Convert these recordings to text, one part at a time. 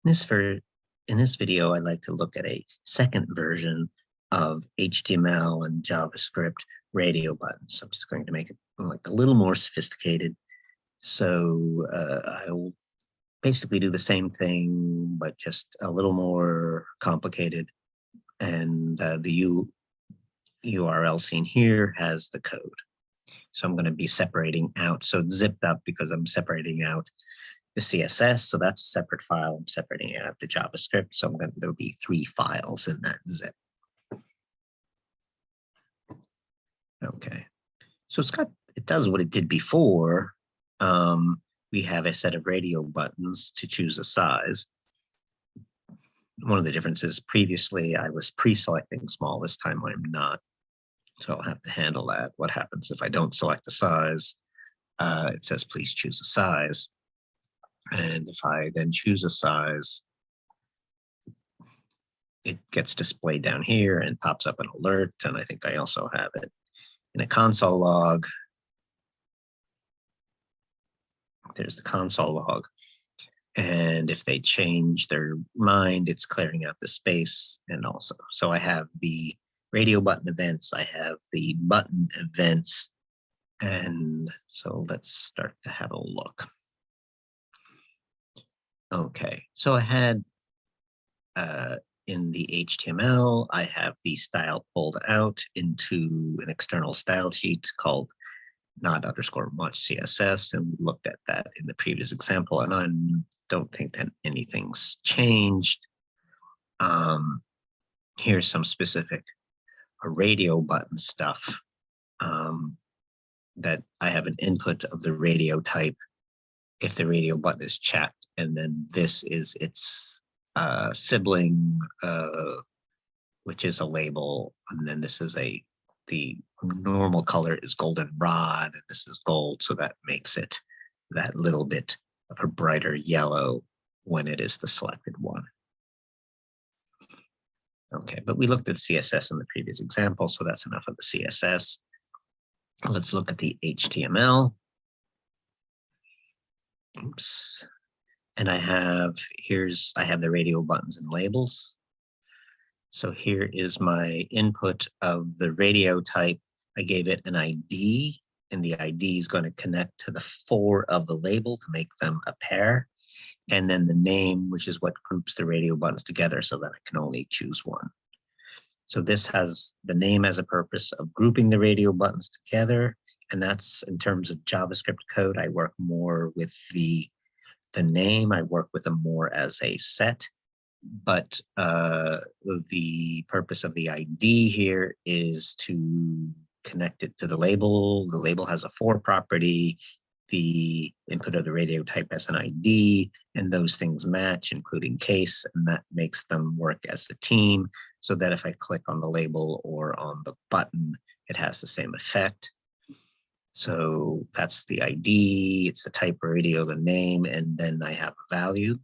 In this video, I'd like to look at a second version of HTML and JavaScript radio buttons. I'm just going to make it like a little more sophisticated. So I'll basically do the same thing, but just a little more complicated. And the URL seen here has the code. So I'm going to be separating out. So it's zipped up because I'm separating out the CSS. So that's a separate file. I'm separating out the JavaScript. So there'll be 3 files in that zip. Okay. So it does what it did before. We have a set of radio buttons to choose a size. One of the differences, previously I was pre-selecting small, this time I'm not. So I'll have to handle that. What happens if I don't select a size? It says, please choose a size. And if I then choose a size, it gets displayed down here and pops up an alert. And I think I also have it in a console log. There's the console log. And if they change their mind, it's clearing out the space. And also, so I have the radio button events, I have the button events. And so let's start to have a look. Okay, so I had in the HTML, I have the style pulled out into an external style sheet called not_much CSS, and we looked at that in the previous example, and I don't think that anything's changed. Here's some specific radio button stuff that I have an input of the radio type if the radio button is checked, and then this is its sibling, which is a label, and then this is the normal color is goldenrod, and this is gold, so that makes it that little bit of a brighter yellow when it is the selected one. Okay, but we looked at CSS in the previous example, so that's enough of the CSS. Let's look at the HTML. Oops. And I have the radio buttons and labels. So here is my input of the radio type. I gave it an ID, and the ID is going to connect to the 4 of the label to make them a pair. And then the name, which is what groups the radio buttons together so that I can only choose one. So this has the name as a purpose of grouping the radio buttons together. And that's in terms of JavaScript code. I work more with the name. I work with them more as a set. But the purpose of the ID here is to connect it to the label. The label has a 4 property. The input of the radio type has an ID, and those things match, including case, and that makes them work as a team, so that if I click on the label or on the button, it has the same effect. So that's the ID, it's the type of radio, the name, and then I have a value.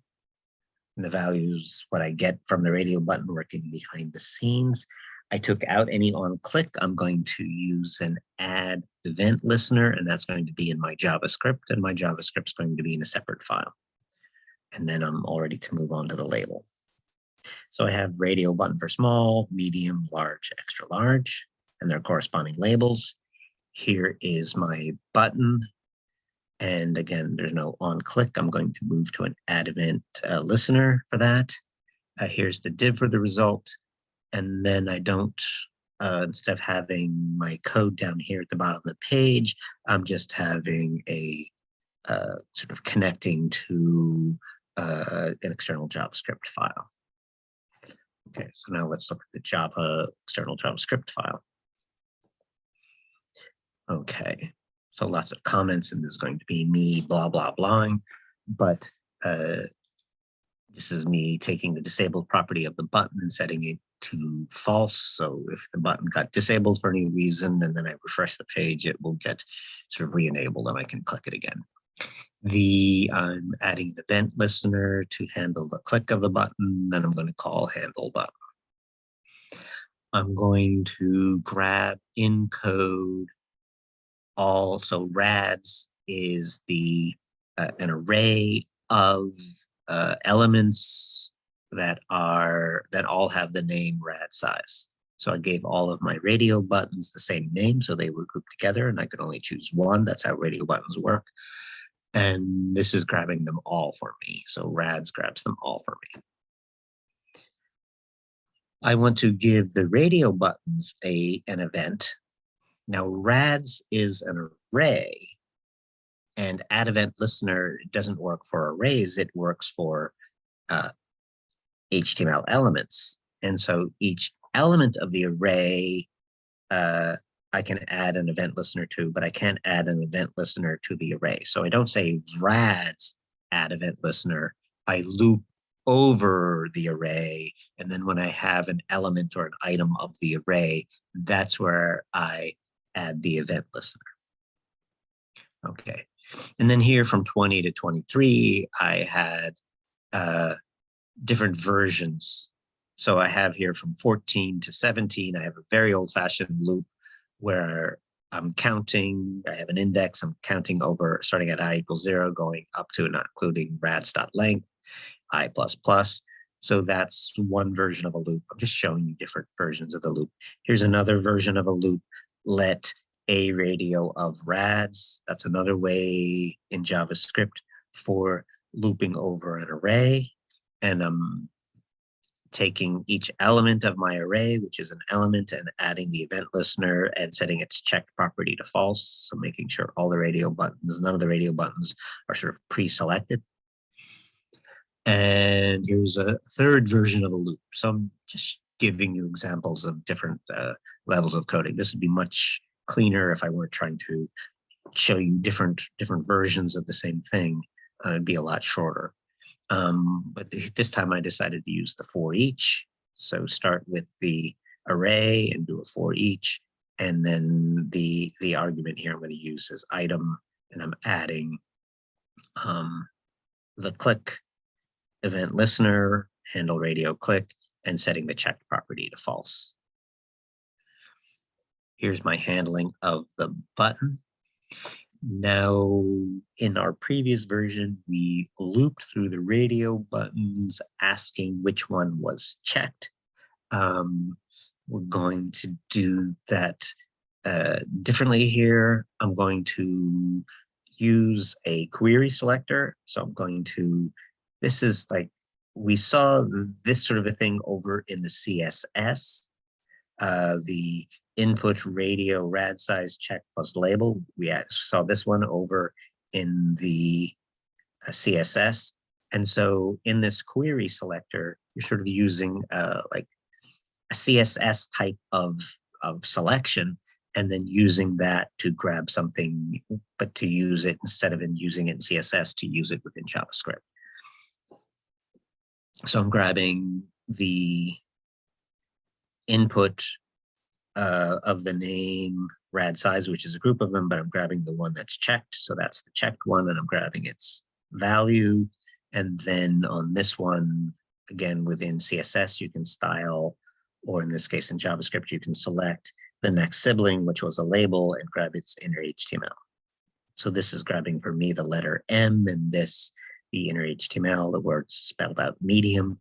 And the value is what I get from the radio button working behind the scenes. I took out any on click. I'm going to use an addEventListener, and that's going to be in my JavaScript, and my JavaScript is going to be in a separate file. And then I'm all ready to move on to the label. So I have radio button for small, medium, large, extra large, and their corresponding labels. Here is my button. And again, there's no on click. I'm going to move to an addEventListener for that. Here's the div for the result. And then I don't, instead of having my code down here at the bottom of the page, I'm just having a sort of connecting to an external JavaScript file. Okay, so now let's look at the external JavaScript file. Okay, so lots of comments, and this is going to be me blah, blah, blahing, but this is me taking the disabled property of the button and setting it to false. So if the button got disabled for any reason, and then I refresh the page, it will get sort of re-enabled and I can click it again. I'm adding an event listener to handle the click of the button, then I'm going to call handle button. I'm going to grab in code so rads is an array of elements that all have the name radSize. So I gave all of my radio buttons the same name, so they were grouped together, and I could only choose one. That's how radio buttons work. And this is grabbing them all for me. So rads grabs them all for me. I want to give the radio buttons an event. Now, rads is an array, and addEventListener doesn't work for arrays. It works for HTML elements. And so each element of the array, I can add an event listener to, but I can't add an event listener to the array. So I don't say rads add event listener. I loop over the array. And then when I have an element or an item of the array, that's where I add the event listener. Okay. And then here from 20 to 23, I had different versions. So I have here from 14 to 17, I have a very old-fashioned loop where I'm counting, I have an index, I'm counting over, starting at I equals 0, going up to and not including rads.length, I++. So that's one version of a loop. I'm just showing you different versions of the loop. Here's another version of a loop. Let a radio of rads. That's another way in JavaScript for looping over an array. And I'm taking each element of my array, which is an element, and adding the event listener and setting its checked property to false. So making sure all the radio buttons, none of the radio buttons are sort of pre-selected. And here's a third version of a loop. So I'm just giving you examples of different levels of coding. This would be much cleaner if I weren't trying to show you different versions of the same thing. It'd be a lot shorter. But this time I decided to use the forEach. So start with the array and do a forEach. And then the argument here I'm going to use is item, and I'm adding the click event listener, handle radio click, and setting the checked property to false. Here's my handling of the button. Now, in our previous version, we looped through the radio buttons, asking which one was checked. We're going to do that differently here. I'm going to use a query selector. So I'm going to, this is like, we saw this sort of a thing over in the CSS, the input radio radSize check plus label. We saw this one over in the CSS. And so in this query selector, you're sort of using like a CSS type of selection, and then using that to grab something, but to use it instead of using it in CSS, to use it within JavaScript. So I'm grabbing the input of the name radSize, which is a group of them, but I'm grabbing the one that's checked. So that's the checked one, and I'm grabbing its value. And then on this one, again, within CSS, you can style, or in this case in JavaScript, you can select the next sibling, which was a label, and grab its inner HTML. So this is grabbing for me the letter M, and this, the inner HTML, the word spelled out medium.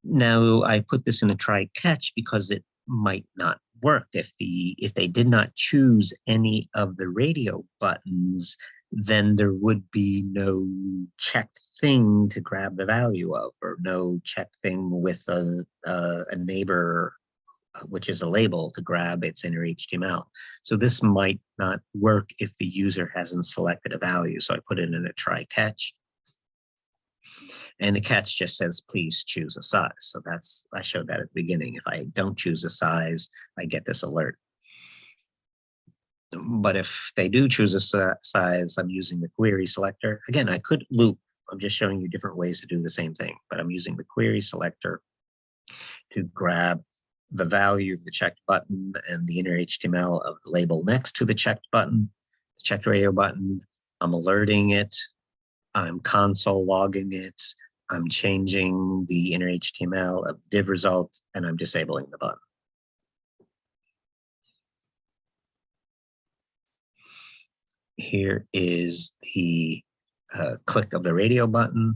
Now I put this in a try catch because it might not work. If they did not choose any of the radio buttons, then there would be no checked thing to grab the value of, or no checked thing with a neighbor, which is a label, to grab its inner HTML. So this might not work if the user hasn't selected a value. So I put it in a try catch. And the catch just says, please choose a size. So that's, I showed that at the beginning. If I don't choose a size, I get this alert. But if they do choose a size, I'm using the query selector. Again, I could loop. I'm just showing you different ways to do the same thing, but I'm using the query selector to grab the value of the checked button and the inner HTML of the label next to the checked button, the checked radio button. I'm alerting it. I'm console logging it. I'm changing the inner HTML of div result, and I'm disabling the button. Here is the click of the radio button,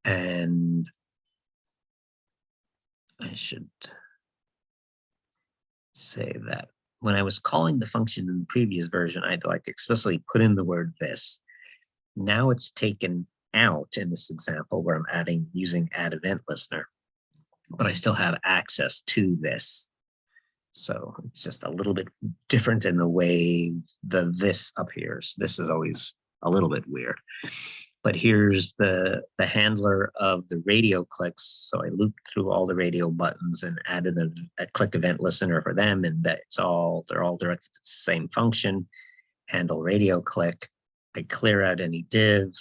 and I should say that when I was calling the function in the previous version, I'd like explicitly put in the word this. Now it's taken out in this example where I'm using addEventListener, but I still have access to this. So it's just a little bit different in the way this appears. This is always a little bit weird. But here's the handler of the radio clicks. So I looped through all the radio buttons and added a click event listener for them, and they're all directed to the same function. Handle radio click. I clear out any div.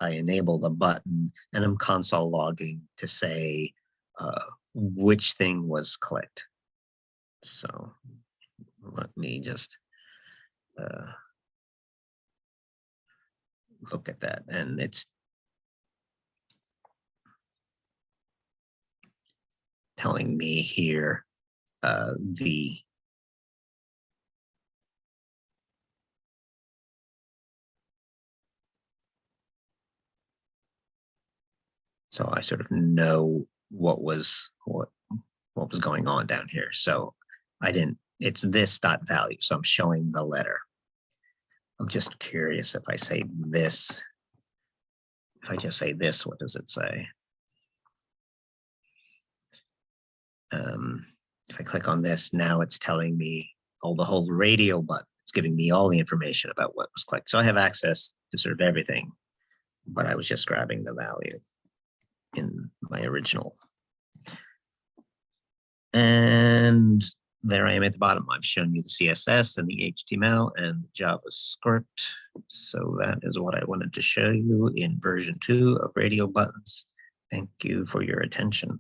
I enable the button, and I'm console logging to say which thing was clicked. So let me just look at that, and it's telling me here so I sort of know what was going on down here. So it's this dot value. So I'm showing the letter. I'm just curious if I say this, if I just say this, what does it say? If I click on this, now it's telling me the whole radio button. It's giving me all the information about what was clicked. So I have access to sort of everything, but I was just grabbing the value in my original. And there I am at the bottom. I've shown you the CSS and the HTML and the JavaScript. So that is what I wanted to show you in version 2 of radio buttons. Thank you for your attention.